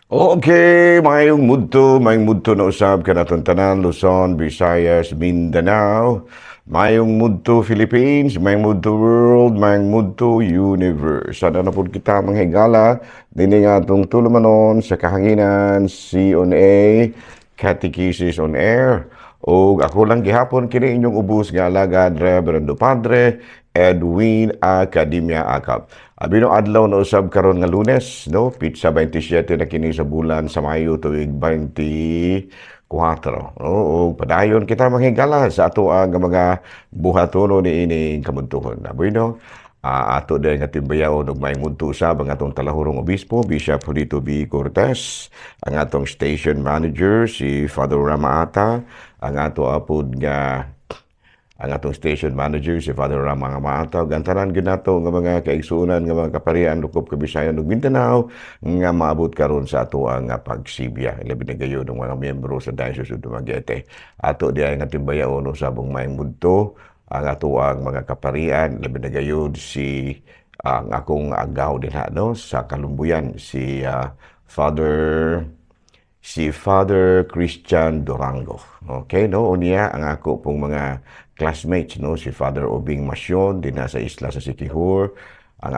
Okay, mayong mudto na usab kanatong tanan, Luzon, Visayas, Mindanao. Mayong mudto Philippines, mayong mudto world, mayong mudto universe. Sana na pud kita manghigala dinhi nga atong tulumanon sa kahanginan C on A Catechesis on Air. O ako lang gihapon kini inyong ubos nga alagad Reverendo Padre Edwin Academia Acap. Abino adlaw na usab karon nga Lunes, no? Pizza 27 na kini sa bulan sa Mayo tuig 24. No? O padayon kita manghigala sa ato ang mga buhatono ni ining kamuntuhon. Abino, ato din nga timbayaw og may munto usab ang atong talahurong obispo, Bishop Julito B. Cortez, ang atong station manager si Father Ramaata, ang ato apod nga ang atong station manager si Father Rama nga maataw gantanan ginato nga mga kaigsuonan nga mga kaparian lukop Kabisayan ug Mindanao nga maabot karon sa ato ang pagsibya labi na gayon ng mga miyembro sa Diocese of Dumaguete. Ato diay nga timbayaon usabong may mudto ang ato ang mga kaparian labi na gayon ang akong agaw dinha no sa Kalumbuyan si Father Christian Durango. Okay, no? Unya ang ako pong mga classmates, no? Si Father Obing Masyon, din sa isla sa Siquijor. Ang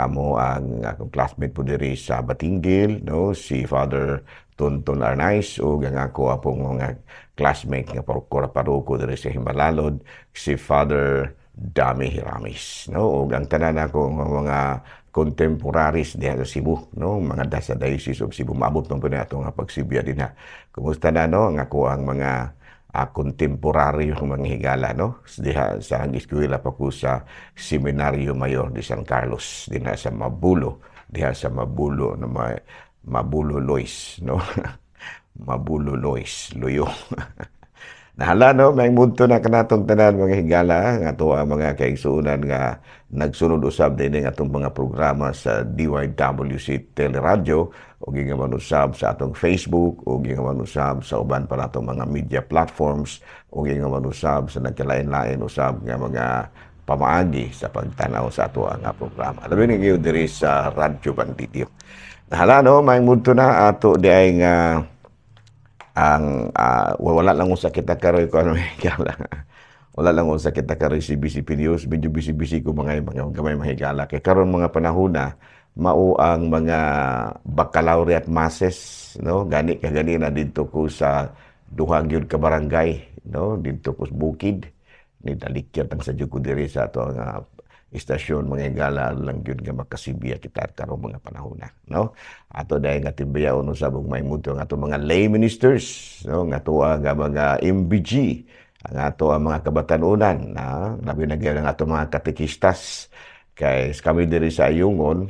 akong classmate po diri sa Batingil, no? Si Father Tonton Arnaiz, o ang ako pong mga classmate nga paroko diri sa Himbalalod, si Father Dami Hiramis, no? O ang tanan ako mga contemporaries diha sa Cebu, no? Mga sa Diocese of Cebu, maabot man po na ito nga pagsibya din ha. Kumusta na, no? Ang ako ang mga contemporary yung mga higala, no? Diha sa eskwela pa ko sa Seminaryo Mayor de San Carlos, diha sa Mabulo, no? Mabulo Lois, no? Mabulo Lois, Loyo. Nahala, no? May munto na kanatong tanan mga higala nga to ang mga kaigsuonan nga nagsunod usab din ng atong mga programa sa DYWC Teleradyo o gingaman usab sa atong Facebook o gingaman usab sa uban pa natong mga media platforms o gingaman usab sa nagkalain-lain usab nga mga pamaagi sa pagtanaw sa ato ang programa. Labi ni gyud diri sa Radyo Bandidio. Nahala, no? May munto na ato di ay nga wala lang kung sakit na karoy ko ano higala. Wala lang kung sakit na karoy si BCP News. Medyo busy-busy ko mga gamay mahigala. Kaya karon mga panahon na mao ang mga baccalaureate masses, no? Gani na dito ko sa duha gyud ka barangay, no? Dito ko sa Bukid. Ni dalikyat ang sa ko diri sa ato nga istasyon mga higala lang gyud nga makasibya kita karon mga panahon na, no? Ato dahil nga timbayaon usab may muto nga ato mga lay ministers, no? Nga ato nga mga MBG, ang ato ang mga kabatanunan, na labi na gyud ang ato mga katekistas kay kami diri sa Ayungon,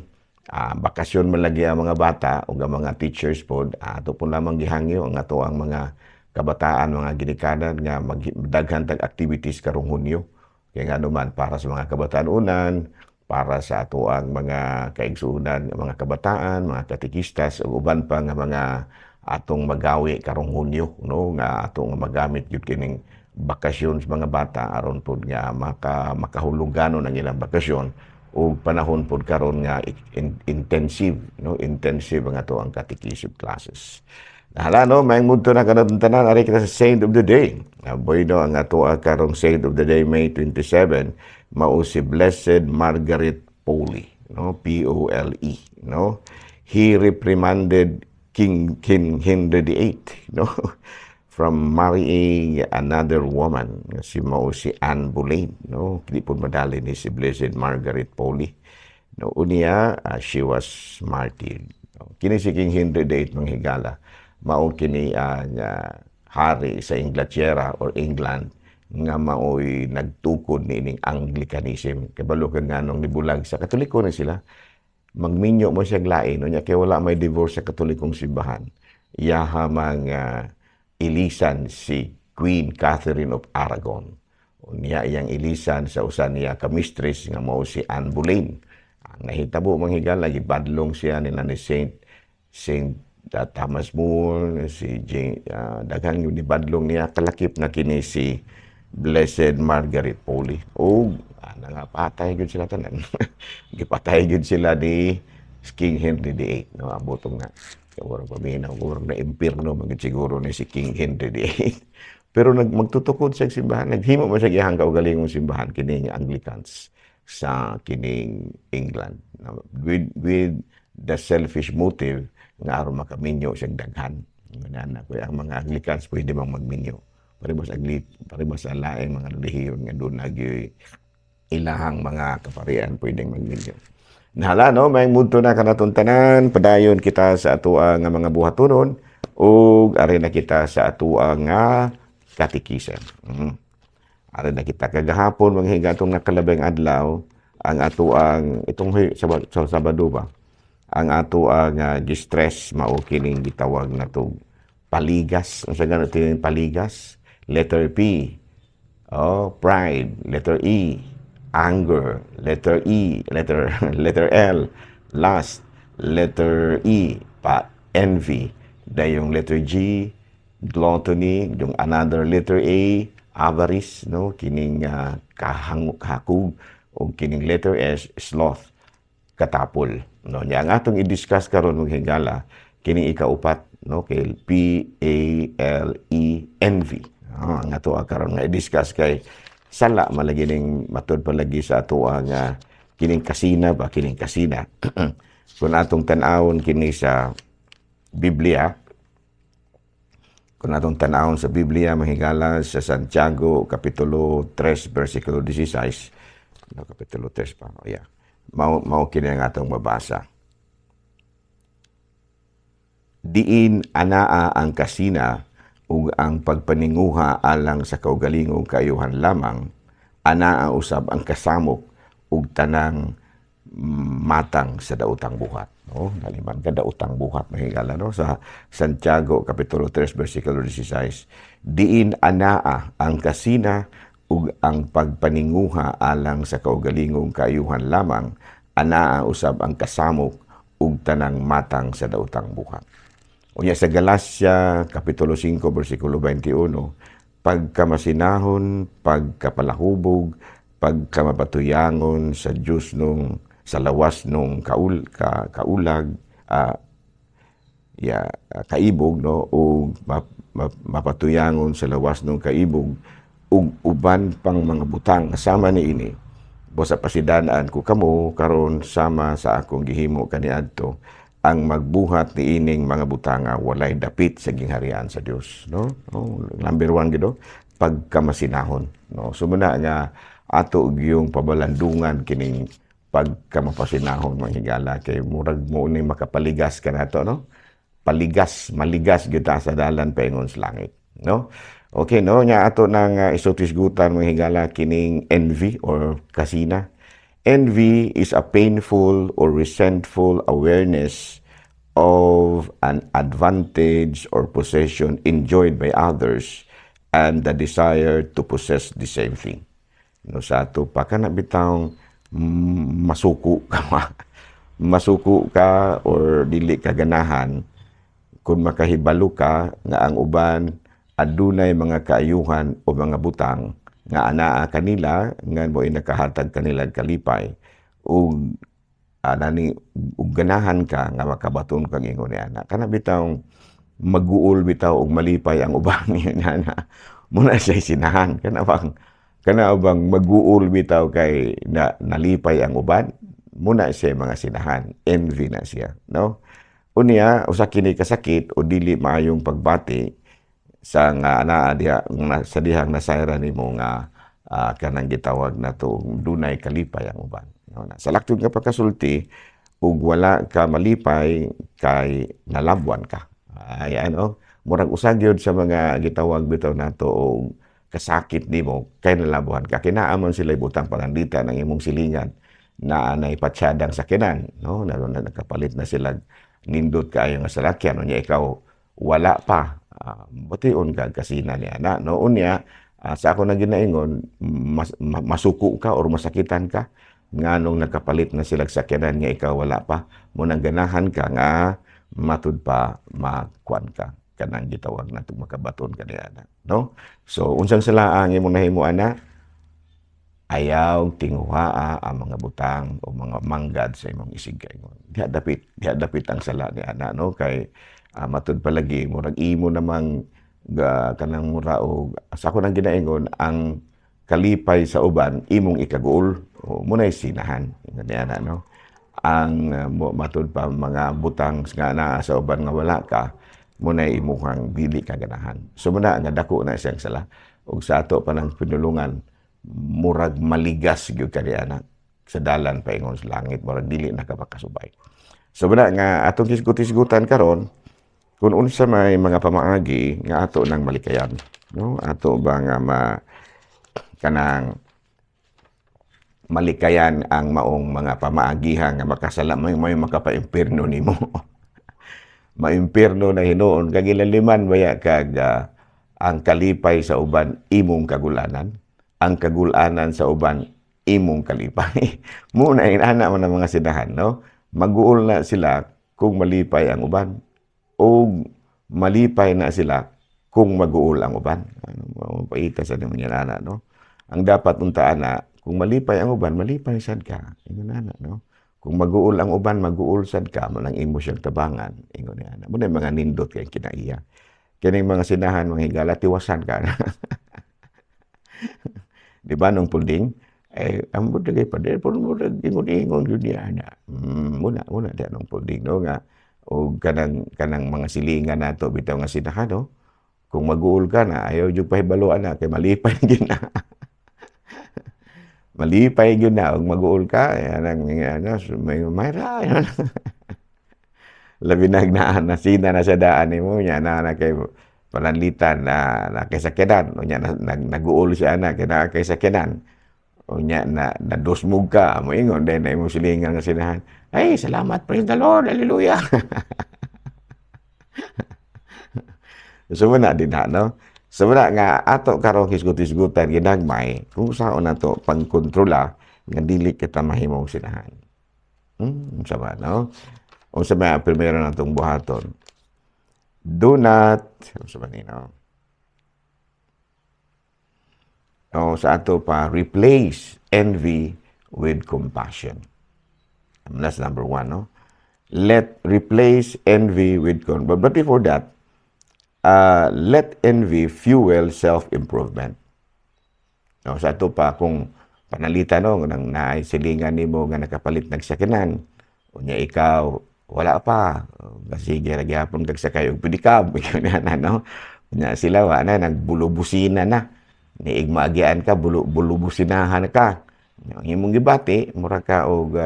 bakasyon man lagi ang mga bata o ang mga teachers pod, ato po lamang gihangyo ang ato ang mga kabataan, mga ginikanan nga magdaghan tag activities karong Hunyo. Kaya nga naman, para sa mga kabataan-unan, para sa ato ang mga kaigsuunan, mga kabataan, mga katekistas, o uban pa nga mga atong magawi karong Hunyo, no? Nga atong magamit yun kining bakasyon sa mga bata, aron po nga makahulugan ng ilang bakasyon, o panahon po karon nga intensive, no? Intensive ang ato ang catechism classes. Nahala, no? May munto na kanatong tanan. Ari kita sa Saint of the Day. Boy, no? Ang ato karong Saint of the Day, May 27, mao si Blessed Margaret Pole, no? P-O-L-E, no? He reprimanded King Henry VIII, no? From marrying another woman. Si mao si Anne Boleyn, no? Hindi po madali ni si Blessed Margaret Pole. No? Unya, she was martyred. No? Kini si King Henry VIII, mga higala, mao kini hari sa Inglaterra or England nga mao'y nagtukod ni ining Anglicanism. Kabalo ka nga nung nibulag sa Katoliko na sila, magminyo mo siya lain, unya kay wala may divorce sa Katolikong simbahan. Iyaha mga ilisan si Queen Catherine of Aragon. Unya iyang ilisan sa usan niya ka-mistress nga mao si Anne Boleyn. Ang nahitabo manghigal lagi badlong siya ni Saint Thomas More, si daghang yun ni badlong niya kalakip na kini si Blessed Margaret Pole. O nangapatay gyud sila tanan. Gipatay gyud sila ni King Henry VIII, no? Abotong nga. Siguro paminaw, siguro na impyerno, maging siguro ni si King Henry VIII. Pero magtutukod sa simbahan, naghimo man siya gihang kaugalingong simbahan, kining Anglicans sa kining England. With the selfish motive, nga aron makaminyo siyang daghan. Nga ko ang mga Anglicans pwede bang magminyo. Paribas sa laing mga relihiyon nga doon ilahang mga kaparian pwedeng magminyo. Nahala no, may mundo na kanatong tanan, padayon kita sa atuang nga mga buhatonon ug ari na kita sa atuang nga katikisem. Ari na kita kagahapon mga higatong nakalabing adlaw ang atuang itong sa Sabado ba. Ang atuang distress mao kining gitawag natong paligas. Unsa ganatin paligas? Letter P. Pride. Letter E. Anger, letter E, letter L, lust, letter E, envy, dayong letter G, gluttony, yung another letter A, avarice, no, kining kahakog, o kining letter S, sloth, katapol. No, nya ang atong i-discuss karon ng higala, kining ikaupat, no, kay P-A-L-E, envy. Ang ato karon nga i-discuss kay sala malagi ning matud palagi sa ato nga kining kasina ba kining kasina kung atong tan-awon kini sa Biblia, kung atong tan-awon sa Biblia mahigala sa Santiago kapitulo 3 versikulo 16 kapitulo 3 pa mao kini ang atong mabasa. Diin anaa ang kasina ug ang pagpaninguha alang sa kaugalingong kaayuhan lamang, anaa usab ang kasamok ug tanang matang sa daotang buhat. Naliman ka daotang buhat mahigala no sa Santiago kapitulo 3 versikulo 16. Diin anaa ang kasina ug ang pagpaninguha alang sa kaugalingong kaayuhan lamang, anaa usab ang kasamok ug tanang matang sa daotang buhat. Unya sa Galacia, Kapitulo 5, versikulo 21, pagkamasinahon, pagkapalahubog, pagkamapatuyangon sa Diyos sa lawas nung kaulag, kaibog, no, o mapatuyangon sa lawas nung kaibog, ug uban pang mga butang, sama ni ini. Bosa pasidanaan ko kamo, karon sama sa akong gihimo kaniadto, ang magbuhat ni ining mga butanga walay dapit sa gingharian sa Dios, no? Number 1 gido, pagkamasinahon, no? Sumuna nga ato yung pabalandungan kining pagkamapasinahon mga higala kay murag mo ni makapaligas kanato, no? Maligas gyud ta sa dalan paingon sa langit, no? Okay, no? Nya ato nang isotisgutan mga higala kining envy or kasina. Envy is a painful or resentful awareness of an advantage or possession enjoyed by others and the desire to possess the same thing. No, sa ato pa ka na bitawng masuko ka or dili ka ganahan kung makahibalo ka nga ang uban adunay mga kaayuhan o mga butang nga anaa kanila nga mo'y nakahatag kanila kalipay ug ganahan ka nga makabaton kang ingon niana kana bitaw maguol bitaw og malipay ang uban niya na muna siya sinahan kana bang maguol bitaw kay nalipay ang uban muna siya mga sinahan, envy na siya, no? Unya usa kini kasakit o dili maayong pagbati sa nga anaa diha sa dihang nasayra nimo nga kanang gitawag nato dunay kalipay ang uban, no? Sa laktod nga pagkasulti ug wala ka malipay kay nalabwan ka, ayan murag usa gyud sa mga gitawag bitaw nato og kasakit nimo kay nalabuhan ka kinaaman sila ibutang panganditan ng imong silingan na naipatsyadang sakinan, no? Na nakapalit na sila nindot kaayo nga salakyan unya ikaw wala pa, bation ka kasina niya na no unya sa ako na ginaingon masuko ka or masakitan ka nganong nakapalit na sila sakyanan nga ikaw wala pa mo nang ganahan ka nga matud pa makuan ka kanang gitawag natong makabaton kaniya, no? So unsang sala ang imong nahimo ana ayaw tinguhaa ang mga butang o mga manggad sa imong isig kaingon. Diha dapit ang sala ni ana no kay matud palagi murag imo namang kanang mura og sa ako nang ginaingon ang kalipay sa uban imong ikaguol o munay sinahan ni ana no. Ang matud pa mga butang nga naa sa uban nga wala ka munay imong dili kaganahan. So muna nga dako na siyang sala ug sa ato pa ng pinulungan murag maligas gyud kani ana sa dalan paingon sa langit murag dili nakapakasubay. So muna nga atong hisgot-hisgutan karon kung unsa may mga pamaagi nga ato nang malikayan no ato ba nga kanang malikayan ang maong mga pamaagihan nga makasala may makapaimpierno nimo. Maimpierno na hinuon kag ilaliman baya kag ang kalipay sa uban imong kagulanan, ang kagulanan sa uban imong kalipay. Muna inana man ang mga sinahan no. Maguol na sila kung malipay ang uban o malipay na sila kung maguol ang uban. Ano paita sa nimo ana no. Ang dapat untaan na kung malipay ang uban, malipay sad ka. Ingon ana no. Kung maguol ang uban, maguol sad ka, man ang imo siyang tabangan. Ingon ni ana. Muna mga nindot kay kinaiya. Kining mga sinahan mga higala tiwasan ka. Di ba nung pulding? Ang budak kay pader pun budak ingon-ingon gyud niya ana. Muna di nung pulding no nga o kanang mga silingan nato bitaw nga sinahan no. Kung maguol ka na, ayaw jud pahibaloan na kay malipay gyud na. Malipay yun na, kung mag-uol ka, may mayra. Labi na sina na sa daan mo, niya na kay pananlitan na kay sakyanan. O niya nag-uol siya na kay sakyanan. O niya na dosmug ka, mo ingon, dahil na mo silingan nga sinahan. Ay, salamat, praise the Lord, hallelujah. So, muna din ha, no? So, wala nga, ato karong hisgot-hisgutan, ginagmay, kung saan na to pangkontrola, nga dili kita mahimong sinahan. Sama, no? O sa mga primero na itong buhaton. Do not, sama nino. O sa ato pa, replace envy with compassion. That's number 1, no? Replace envy with compassion. But before that, let envy fuel self-improvement. No, sa ito pa, kung panalitan no, nang naisilingan nimo nga nakapalit nagsakyanan, o niya ikaw, wala pa, sige, nagyapon kag sakay og pedicab, no? Nya sila, wala na, nagbulubusina na, niigmaagian ka, bulubusinahan ka. Ang imong gibati, mura ka og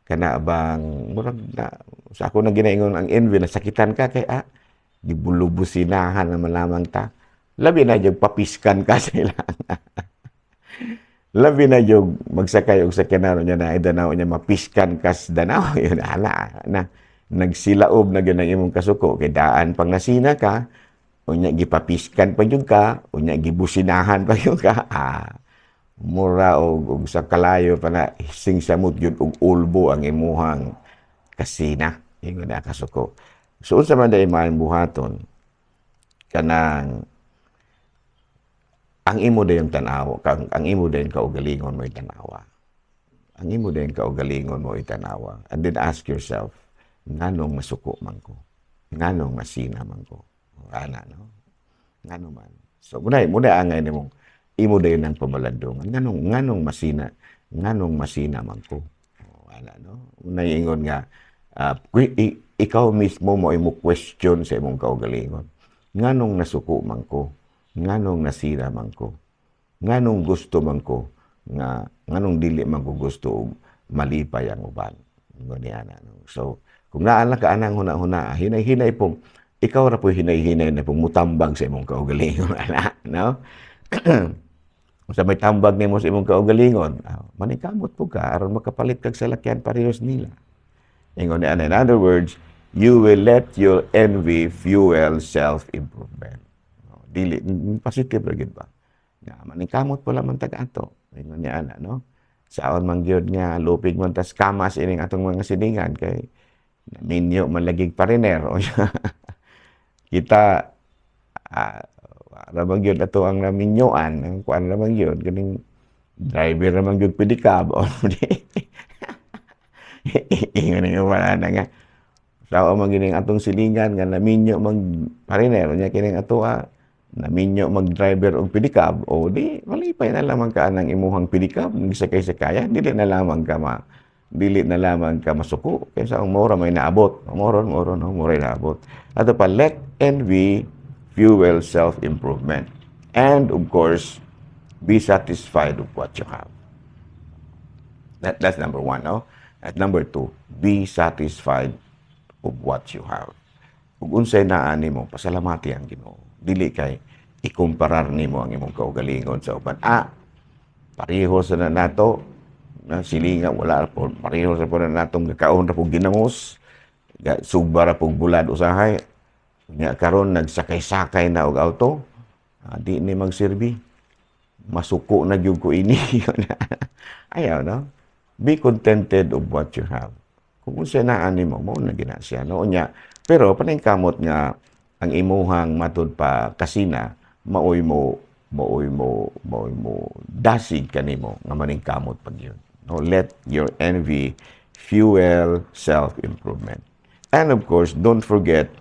kana bang, mura na, sa ako na ginaingon ang envy, nasakitan ka, kay gibulubusinahan naman lamang ta. Labi na yung papiskan ka sila. Labi na yung magsakay og sakyanan niya na idanaw niya mapiskan kas danaw. Yun na nagsilaob na gyud ang imong kasuko kay daan pang nasina ka unya gipapiskan pa jud ka unya gibusinahan pa jud ka. Mura og sa kalayo pa na singsamot jud og ulbo ang imuhang kasina. Ingon na kasuko. So, unsa man day maayong buhaton, kanang ang imo dayong tanaw, ang imo dayong kaugalingon mo itanawa. Ang imo dayong kaugalingon mo itanawa. And then ask yourself, nganong masuko man ko? Nganong masina man ko? Ana, no? Ngano man. So, muna angay nimong imo dayon ng pamalandong. Nganong masina man ko? Ana, no? Unay ingon nga, ikaw mismo mo imo question sa imong kaugalingon. Nganong nasuko man ko? Nganong nasira man ko? Nganong gusto man ko? Nganong dili man ko gusto og malipay ang uban? Ngoniana, no? So, kung naala ka anang huna-huna, hinay-hinay pong, ikaw ra po hinay-hinay na pong mutambag sa imong kaugalingon, ana, no? Sa may tambag nimo sa imong kaugalingon, manikamot po ka, aron makapalit kag salakyan parehas nila. In other words, you will let your envy fuel self-improvement. Dili, positive rin ba? Manikamot po lamang taga-ato. Ingon niya, no? Saon man gyud nga, lupig man tas kamas ining atong mga siningan, kay minyo malagig pariner. Kita, ramang yun ato ang naminyoan, ang kuan ramang yun, ganing driver naman gyud pedicab o di. Ingon nga wala na nga. Sao man gining atong silingan nga naminyo mag pariner nya kining atoa naminyo mag-driver og pedicab o di malipay na lamang ka anang imuhang pedicab gisakay-sakayan dili na lamang ka masuko kaysa ang mora may naabot mora no mora naabot ato pa let envy fuel self-improvement and of course be satisfied with what you have. That's number one, no? At number two, be satisfied with what you have. Ug unsay naa nimo, pasalamati ang Ginoo. Dili kay ikumparar nimo ang imong kaugalingon sa uban. Pareho sa na nato na silinga wala po pareho sa po na natong gakaon ra pug ginamos, sugba ra pug bulad usahay. Nya karon nagsakay-sakay na og auto, di ni magserbi. Masuko na gyud ko ini. Ayaw, no? Be contented of what you have. Kung unsa naa nimo, mao na gina siya, no? Nya, pero paningkamot nga ang imuhang matud pa kasina, maoy mo dasig kanimo nga maningkamot pag yun. No, let your envy fuel self-improvement. And of course, don't forget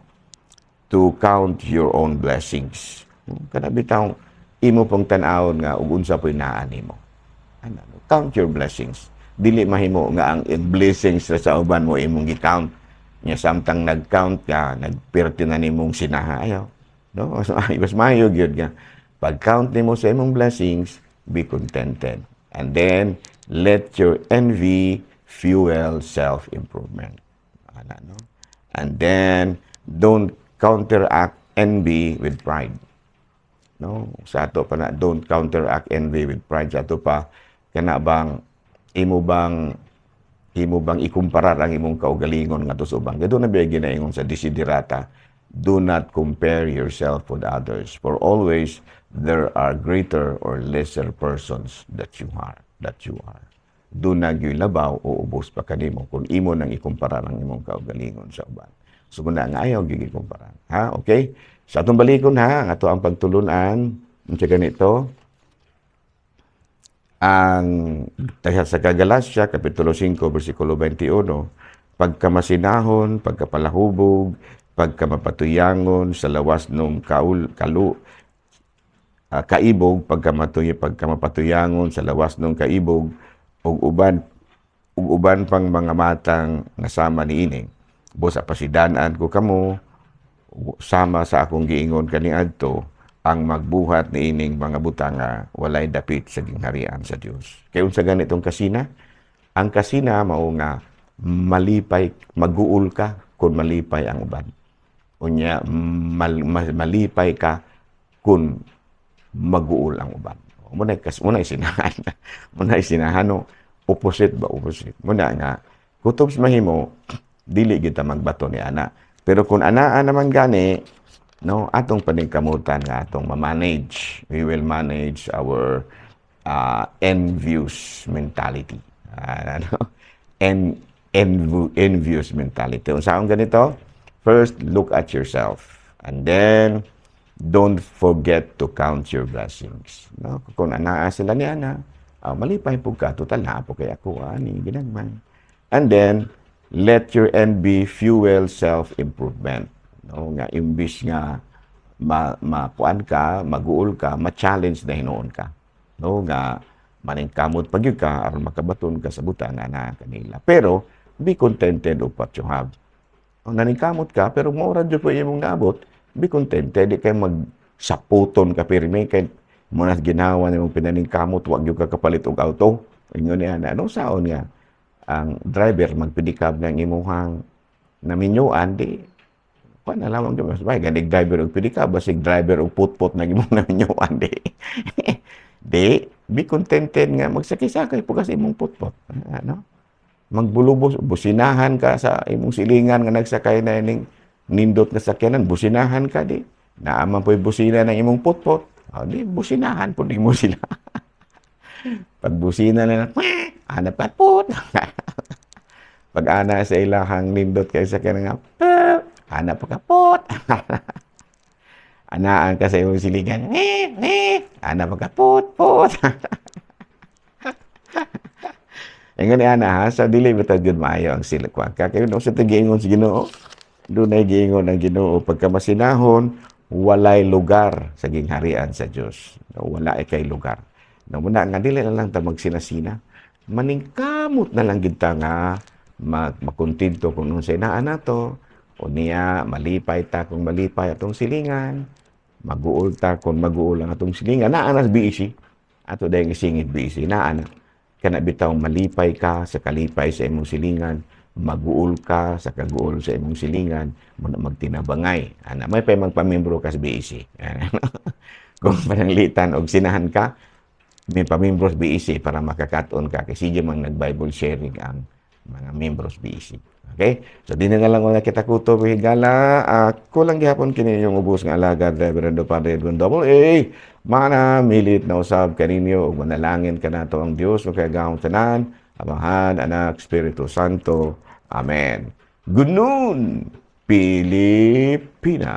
to count your own blessings. Kada bitaw imo pong tan-awon nga ug unsa poy naa nimo. Ano, count your blessings. Dili mahimo nga ang blessings sa uban mo imong gi-count. Nya samtang nag-count ka, nagpirti na nimong sinaha ayaw. No? Mas mayo gyud nga. Pag-count nimo sa imong blessings, be contented. And then let your envy fuel self-improvement. Ano, no? And then don't counteract envy with pride. No, sa ato pa na don't counteract envy with pride. Sa ato pa kana bang imo bang ikumparar ang imong kaugalingon ngadto sa ubang. Kadto na biya ginaingon sa Desiderata, do not compare yourself with others, for always there are greater or lesser persons that you are. Do na gyud labaw o ubos pa kanimo kung imo nang ikumparar ang imong kaugalingon sa uban. So muna nga ayaw gyud ikumparar. Ha? Okay? Sa atong balikon ha, ang ato ang pagtulunan, unsa ganito? Ang sa Galacia, Kapitulo 5, versikulo 21, pagkamasinahon, pagkapalahubog, pagkamapatuyangon sa lawas ng kaibog, pagkamapatuyangon sa lawas ng kaibog, ug uban pang mga matang nasama niini. Busa pasidanan ko kamo, sama sa akong giingon kaniadto ang magbuhat niining mga butanga walay dapit sa gingharian sa Dios. Kay unsa ganitong kasina? Ang kasina mao nga malipay, maguol ka kung malipay ang uban. Unya malipay ka kung maguol ang uban. Muna isinahan. Muna isinahan no, opposite ba opposite. Muna nga kutob sa mahimo dili kita magbato ni ana. Pero kung anaa naman gani, no, atong paningkamutan nga atong ma-manage. We will manage our envious mentality. Envious mentality. Unsaon ganito? First, look at yourself. And then, don't forget to count your blessings. No? Kung anaa sila ni ana, malipay po ka, total na po kay ako, ani, ginagman. And then, let your envy fuel self-improvement. No, nga imbis nga makuan ka, maguol ka, ma-challenge na hinuon ka. No, nga maningkamot pag yun ka aron makabaton ka sa butanga na kanila. Pero be contented of what you have. O, naningkamot ka pero mura jud po imong naabot, be contented di kay magsaputon ka pirmi kay mo na ginawa nimong pinaningkamot wag gyud ka kapalit og auto. Ingon niya na ano saon nga ang driver magpidikab ng imuhang naminyuan di na lamang gyud mas bay ganig driver og pedicab basig driver og putpot na gimong naminyoan di. Di be contented nga magsakay-sakay po kasi imong putpot. Ano? Magbulubos, businahan ka sa imong silingan nga nagsakay na ining nindot nga sakyanan, businahan ka di. Naaman po'y busina ng imong putpot. O di businahan po di mo sila. Pag busina na hanap ka put. Pag ana sa ilahang nindot kay sakyanan nga hanap ka pot. Anaan ka sa imong silingan. Hanap ka pot. Ingon ni ana ha, sa dili bitad gyud maayo ang silakwa. Kaya no sa tigingon sa Ginoo, dunay giingon ang Ginoo pagka masinahon, walay lugar sa gingharian sa Dios. Wala kay lugar. Namuna nga dili na lang ta magsinasina. Maningkamot na lang gid ta nga makontento kung unsay naa nato. O niya malipay ta kung malipay atong silingan. Maguol ta kung maguol ang atong silingan. Naa na BC. Ato dayong isingit BC. Naa na. Kana bitaw malipay ka sa kalipay sa imong silingan, maguol ka sa kaguol sa imong silingan, muna magtinabangay. Ana may pay magpamimbro ka sa BEC. Kung pananglitan og sinahan ka, may pamimbro sa BEC para makakaton ka kasi sige mang nag-Bible sharing ang mga membros BEC. Okay? So, di na lang wala kita kuto, higala. Kulang gihapon kini yung ubos nga alagad, Reverendo Padre Edwin Double A. Mana, milit na usab kaninyo, ug manalangin ka nato ang Dios, magkagahong tanan, Amahan, Anak, Espiritu Santo. Amen. Good noon, Pilipinas.